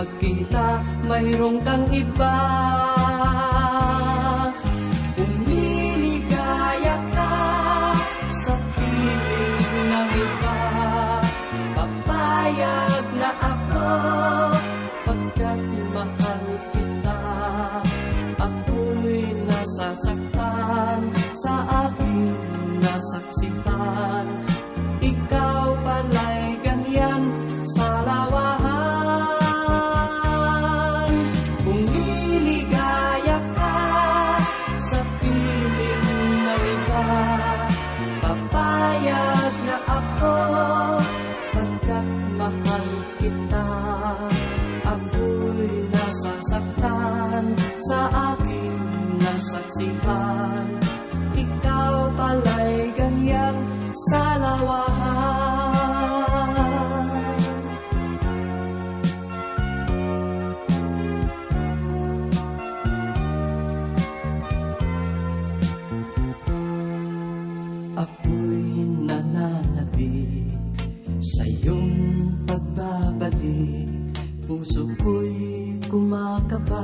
magkita, mayroong kang iba. Kung niligaya ka sa piling ng iba, papayag na ako, pagkat mahal kita. Ako'y nasasaktan sa aking nasaksihan, ikaw pala'y ganyan sa lawahan. Kung niligaya ka sa piling ng iba, papayag na ako, pagkat mahal kita. Ako'y nasasaktan sa aking nasaksihan, ikaw pala'y ganyan sa lawahan. Ako'y nananabik sa iyong pagbabalik, puso ko'y kumakaba,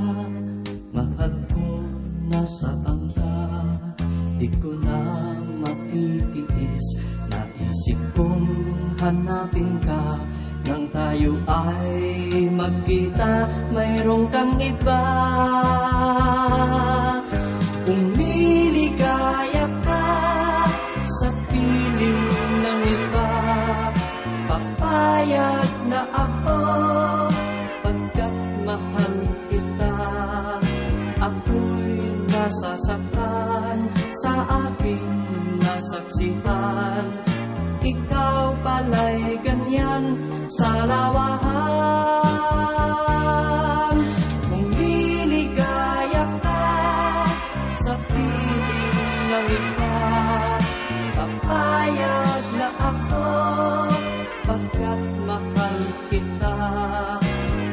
mahal ko nasaan ka, di ko na matitiis, naisip kong hanapin ka, nang tayo ay magkita, mayroong kang iba. Kung niligaya ka sa piling ng iba, papayag na ako, pagkat mahal kita. Ako'y nasasaktan sa aking nasaksihan, ikaw pala'y ganyan sa lawahan. Kung niligaya ka sa piling ng iba, papayag na ako, pagkat mahal kita.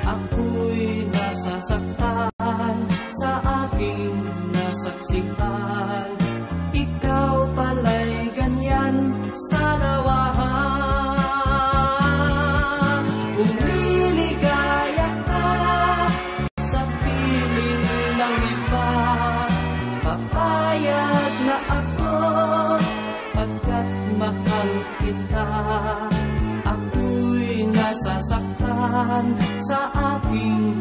Ako'y nasasaktan sa aking nasaksihan, ikaw pala'y ganyan sa lawahan. Kung niligaya ka sa piling ng iba, papayag na ako, pagkat mahal kita. Ako'y nasasaktan sa aking